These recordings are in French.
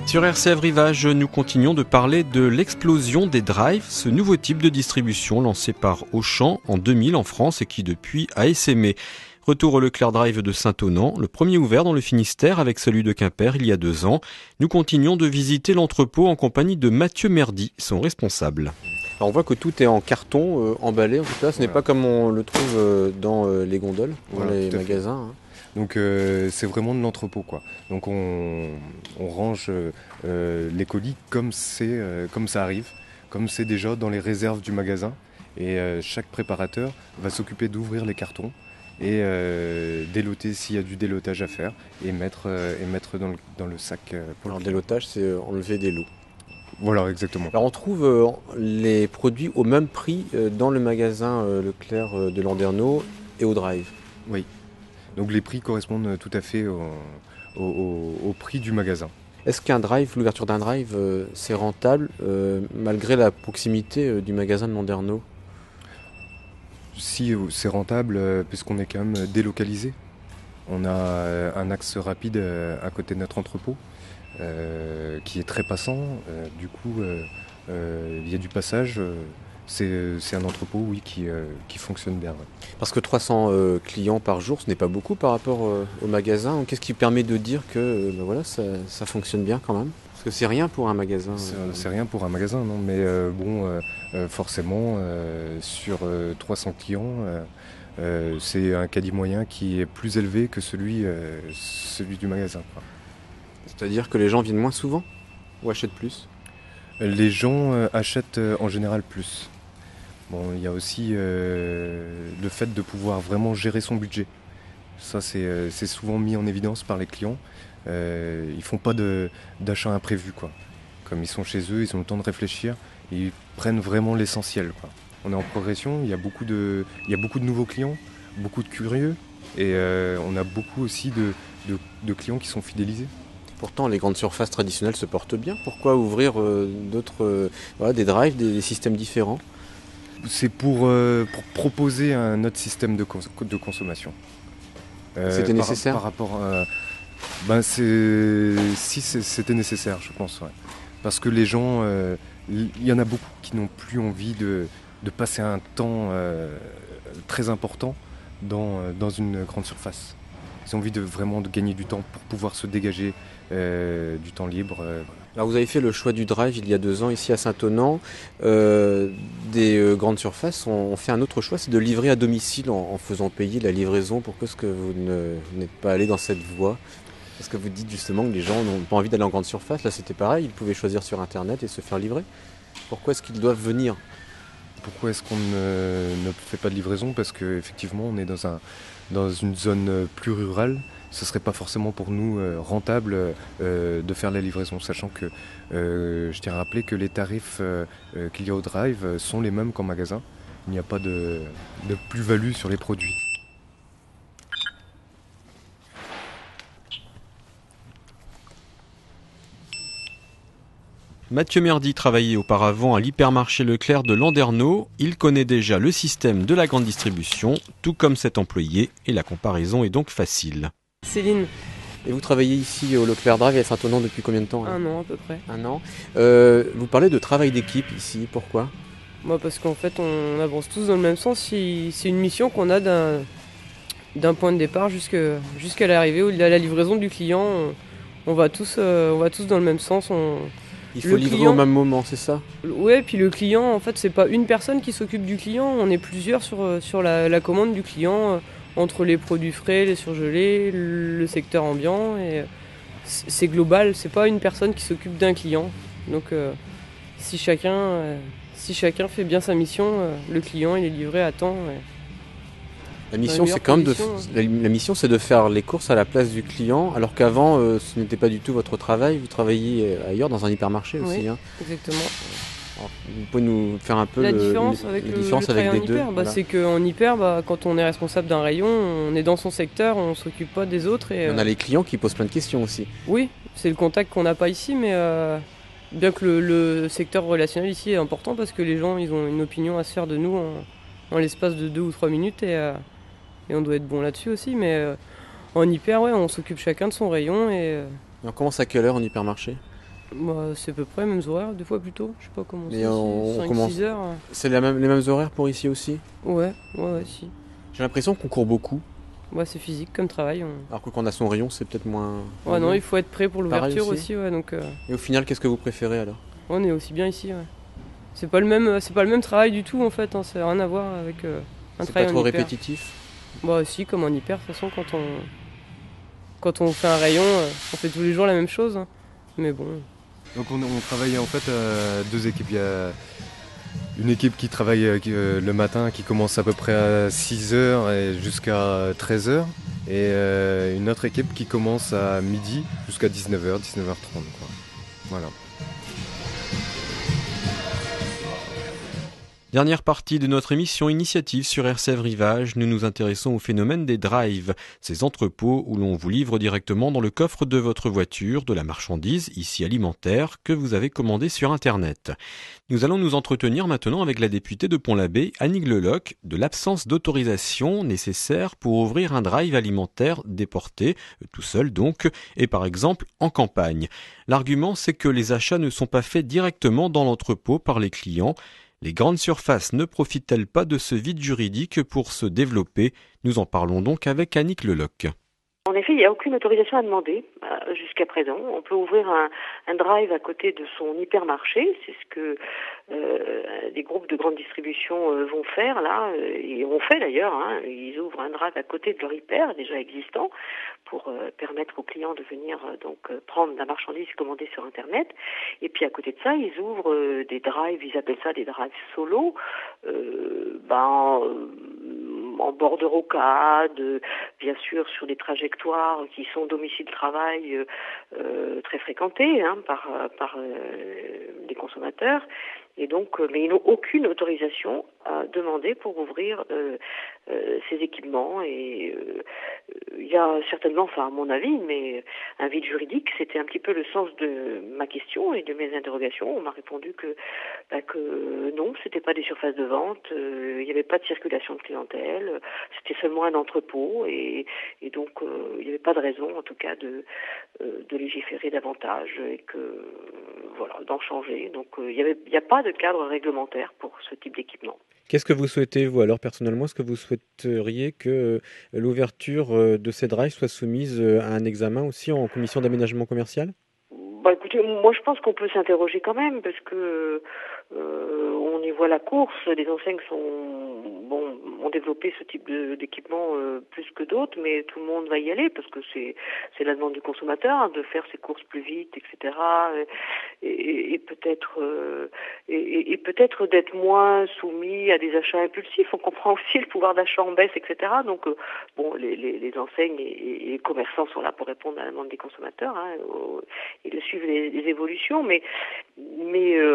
Sur RCF Rivage, nous continuons de parler de l'explosion des drives, ce nouveau type de distribution lancé par Auchan en 2000 en France et qui depuis a essaimé. Retour au Leclerc Drive de Saint-Onant, le premier ouvert dans le Finistère avec celui de Quimper il y a 2 ans. Nous continuons de visiter l'entrepôt en compagnie de Mathieu Merdy, son responsable. Alors on voit que tout est en carton, emballé en tout cas, ce n'est pas comme on le trouve dans les gondoles, dans les magasins. Donc c'est vraiment de l'entrepôt quoi. Donc on range les colis comme ça arrive, comme c'est déjà dans les réserves du magasin. Et chaque préparateur va s'occuper d'ouvrir les cartons et déloter s'il y a du délotage à faire et mettre dans le sac. Alors délotage, c'est enlever des lots. Voilà, exactement. Alors on trouve les produits au même prix dans le magasin Leclerc de Landerneau et au drive. Oui. Donc les prix correspondent tout à fait au prix du magasin. Est-ce qu'un drive, l'ouverture d'un drive, c'est rentable malgré la proximité du magasin de Landerneau ? Si c'est rentable, puisqu'on est quand même délocalisé. On a un axe rapide à côté de notre entrepôt qui est très passant. Du coup, il y a du passage. C'est un entrepôt oui, qui fonctionne bien. Ouais. Parce que 300 clients par jour, ce n'est pas beaucoup par rapport au magasin. Qu'est-ce qui permet de dire que voilà, ça fonctionne bien quand même ? Parce que c'est rien pour un magasin. C'est rien pour un magasin, non. Mais forcément, sur 300 clients, c'est un caddie moyen qui est plus élevé que celui du magasin. Quoi. C'est-à-dire que les gens viennent moins souvent ou achètent plus ? Les gens achètent en général plus. Bon, il y a aussi le fait de pouvoir vraiment gérer son budget. Ça, c'est souvent mis en évidence par les clients. Ils ne font pas d'achat imprévu, quoi. Comme ils sont chez eux, ils ont le temps de réfléchir. Ils prennent vraiment l'essentiel, quoi. On est en progression, il y a beaucoup de nouveaux clients, beaucoup de curieux. Et on a beaucoup aussi de clients qui sont fidélisés. Pourtant, les grandes surfaces traditionnelles se portent bien. Pourquoi ouvrir des drives, des systèmes différents ? C'est pour proposer un autre système de consommation. C'était nécessaire par rapport à... c'était nécessaire, je pense. Ouais. Parce que les gens, il y en a beaucoup qui n'ont plus envie de passer un temps très important dans une grande surface. Ils ont envie vraiment de gagner du temps pour pouvoir se dégager du temps libre. Voilà. Alors vous avez fait le choix du drive il y a 2 ans ici à Saint-Onant. Des grandes surfaces ont fait un autre choix, c'est de livrer à domicile en faisant payer la livraison. Pourquoi est-ce que vous n'êtes pas allé dans cette voie ? Parce que vous dites justement que les gens n'ont pas envie d'aller en grande surface. Là c'était pareil, ils pouvaient choisir sur internet et se faire livrer. Pourquoi est-ce qu'ils doivent venir ? Pourquoi est-ce qu'on ne fait pas de livraison ? Parce qu'effectivement on est dans une zone plus rurale. Ce ne serait pas forcément pour nous rentable de faire la livraison, sachant que je tiens à rappeler que les tarifs qu'il y a au drive sont les mêmes qu'en magasin. Il n'y a pas de plus-value sur les produits. Mathieu Merdy travaillait auparavant à l'hypermarché Leclerc de Landerneau. Il connaît déjà le système de la grande distribution, tout comme cet employé, et la comparaison est donc facile. Céline. Et vous travaillez ici au Leclerc Drive à Saint-Onant depuis combien de temps ? 1 an à peu près. 1 an. Vous parlez de travail d'équipe ici, pourquoi ? Moi parce qu'en fait on avance tous dans le même sens. C'est une mission qu'on a d'un point de départ jusqu'à l'arrivée ou à la livraison du client. On va tous dans le même sens. Il faut livrer au même moment, c'est ça ? Ouais, puis le client, en fait, c'est pas une personne qui s'occupe du client. On est plusieurs sur la commande du client. Entre les produits frais, les surgelés, le secteur ambiant, et c'est global, c'est pas une personne qui s'occupe d'un client. Donc si chacun fait bien sa mission, le client il est livré à temps. La mission c'est quand même la mission c'est de faire les courses à la place du client, alors qu'avant ce n'était pas du tout votre travail, vous travailliez ailleurs dans un hypermarché aussi. Oui, exactement. Alors, vous pouvez nous faire un peu la différence avec les deux voilà. C'est qu'en hyper, quand on est responsable d'un rayon, on est dans son secteur, on ne s'occupe pas des autres. Et, on a les clients qui posent plein de questions aussi. Oui, c'est le contact qu'on n'a pas ici, mais bien que le secteur relationnel ici est important parce que les gens ils ont une opinion à se faire de nous en l'espace de 2 ou 3 minutes et on doit être bon là-dessus aussi. Mais en hyper, ouais, on s'occupe chacun de son rayon. Et on commence à quelle heure en hypermarché ? C'est à peu près les mêmes horaires, des fois plus tôt. Je sais pas comment Mais c'est, on 5-6 commence. heures. C'est les mêmes horaires pour ici aussi? Ouais, si. J'ai l'impression qu'on court beaucoup, C'est physique comme travail. alors que quand on a son rayon, c'est peut-être moins Ouais, non, bien. il faut être prêt pour Pareil l'ouverture aussi. aussi, ouais, donc Et au final, qu'est-ce que vous préférez alors? on est aussi bien ici, ouais. C'est pas le même travail du tout en fait, hein, ça n'a rien à voir avec un C'est pas travail en trop hyper. répétitif? Si, comme en hyper, de toute façon, quand on fait un rayon, on fait tous les jours la même chose, hein. Mais bon, Donc on travaille en fait deux équipes. Il y a une équipe qui travaille le matin qui commence à peu près à 6h et jusqu'à 13h. Et une autre équipe qui commence à midi jusqu'à 19h, 19h30. Quoi. Voilà. Dernière partie de notre émission Initiative sur RCF Rivage, nous nous intéressons au phénomène des drives, ces entrepôts où l'on vous livre directement dans le coffre de votre voiture de la marchandise, ici alimentaire, que vous avez commandée sur Internet. Nous allons nous entretenir maintenant avec la députée de Pont-l'Abbé, Annick Leloc, de l'absence d'autorisation nécessaire pour ouvrir un drive alimentaire déporté, tout seul donc, et par exemple en campagne. L'argument, c'est que les achats ne sont pas faits directement dans l'entrepôt par les clients. Les grandes surfaces ne profitent-elles pas de ce vide juridique pour se développer? Nous en parlons donc avec Annick Leloc. En effet, il n'y a aucune autorisation à demander jusqu'à présent. On peut ouvrir un drive à côté de son hypermarché, c'est ce que des groupes de grande distribution vont faire là, et ont fait d'ailleurs. Ils ouvrent un drive à côté de leur hyper déjà existant pour permettre aux clients de venir prendre la marchandise commandée sur Internet. Et puis à côté de ça, ils ouvrent des drives, ils appellent ça des drives solo, en bord de rocade, bien sûr sur des trajectoires qui sont domicile-travail très fréquentées par les consommateurs. Et donc, mais ils n'ont aucune autorisation à demander pour ouvrir ces équipements. Et il y a certainement, à mon avis, mais un vide juridique, c'était un petit peu le sens de ma question et de mes interrogations. On m'a répondu que non, c'était pas des surfaces de vente, il n'y avait pas de circulation de clientèle, c'était seulement un entrepôt et donc il n'y avait pas de raison, en tout cas, de légiférer davantage et d'en changer. Donc il n'y a pas de cadre réglementaire pour ce type d'équipement. Qu'est-ce que vous souhaitez, vous alors personnellement? Est-ce que vous souhaiteriez que l'ouverture de ces drives soit soumise à un examen aussi en commission d'aménagement commercial? Écoutez, moi je pense qu'on peut s'interroger quand même parce que on y voit la course. Les enseignes ont développé ce type d'équipement plus que d'autres, mais tout le monde va y aller parce que c'est la demande du consommateur de faire ses courses plus vite, etc. Et peut-être d'être moins soumis à des achats impulsifs. On comprend aussi le pouvoir d'achat en baisse, etc. Donc les enseignes et les commerçants sont là pour répondre à la demande des consommateurs. Et de suivre les évolutions, mais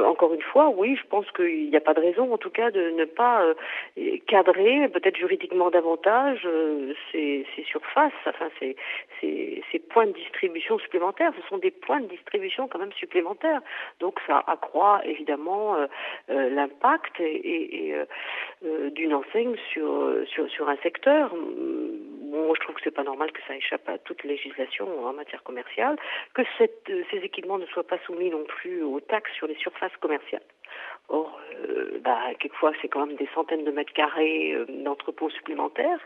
encore une fois, oui, je pense qu'il n'y a pas de raison, en tout cas, de ne pas cadrer, peut-être juridiquement davantage, ces surfaces, ces points de distribution supplémentaires. Ce sont des points de distribution quand même supplémentaires, donc ça accroît évidemment l'impact d'une enseigne sur un secteur. Moi, je trouve que c'est pas normal que ça échappe à toute législation en matière commerciale, que ces équipements ne soient pas soumis non plus aux taxes sur les surfaces commerciales. Or, quelquefois, c'est quand même des centaines de mètres carrés d'entrepôts supplémentaires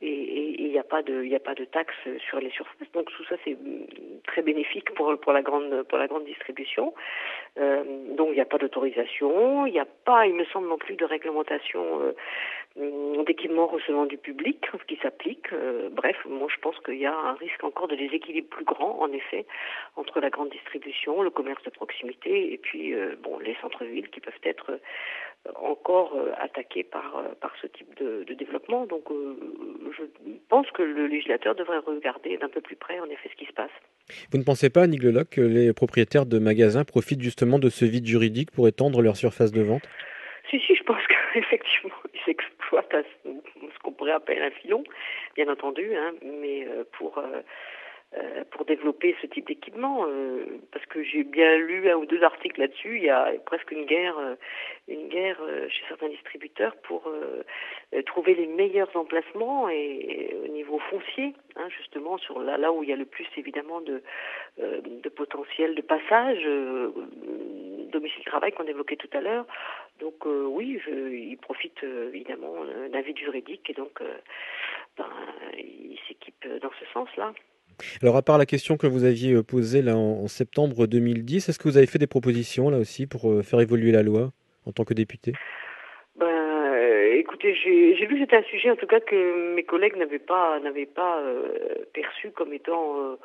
et il n'y a pas de taxes sur les surfaces. Donc tout ça, c'est très bénéfique pour la grande distribution. Donc il n'y a pas d'autorisation, il n'y a pas, il me semble non plus, de réglementation d'équipements recevant du public qui s'applique. Bref, moi je pense qu'il y a un risque encore de déséquilibre plus grand, en effet, entre la grande distribution, le commerce de proximité et puis les centres-villes qui peuvent être encore attaqués par ce type de développement. Donc je pense que le législateur devrait regarder d'un peu plus près en effet ce qui se passe. Vous ne pensez pas, Annick Leloc, que les propriétaires de magasins profitent justement de ce vide juridique pour étendre leur surface de vente? Si, je pense qu'effectivement, ils s'exploitent à ce qu'on pourrait appeler un filon, bien entendu, mais pour pour développer ce type d'équipement, parce que j'ai bien lu 1 ou 2 articles là-dessus. Il y a presque une guerre chez certains distributeurs pour trouver les meilleurs emplacements et au niveau foncier, hein, justement sur là où il y a le plus évidemment de potentiel de passage, domicile-travail qu'on évoquait tout à l'heure. Donc oui, il profite évidemment d'un vide juridique et donc il s'équipe dans ce sens-là. Alors, à part la question que vous aviez posée là en septembre 2010, est-ce que vous avez fait des propositions là aussi pour faire évoluer la loi en tant que député? Écoutez, j'ai vu que c'était un sujet en tout cas que mes collègues n'avaient pas perçu comme étant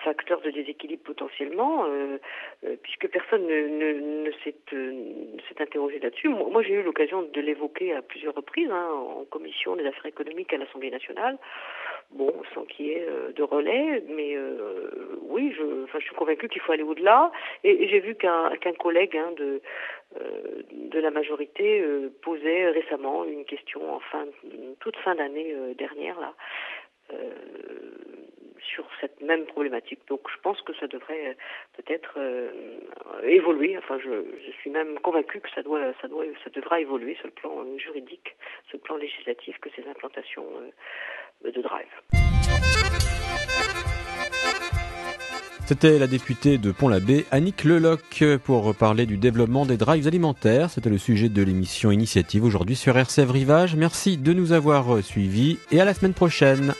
facteur de déséquilibre potentiellement, puisque personne ne s'est interrogé là-dessus. Moi, j'ai eu l'occasion de l'évoquer à plusieurs reprises, hein, en commission des affaires économiques à l'Assemblée nationale. Bon, sans qu'il y ait de relais, mais oui, je suis convaincue qu'il faut aller au-delà. Et j'ai vu qu'un collègue de la majorité posait récemment une question toute fin d'année dernière là, sur cette même problématique. Donc je pense que ça devrait peut-être évoluer. Enfin, je suis même convaincue que ça devra évoluer sur le plan juridique, sur le plan législatif, que ces implantations de drive. C'était la députée de Pont-l'Abbé, Annick Leloc, pour parler du développement des drives alimentaires. C'était le sujet de l'émission Initiative aujourd'hui sur RCF Rivage. Merci de nous avoir suivis et à la semaine prochaine.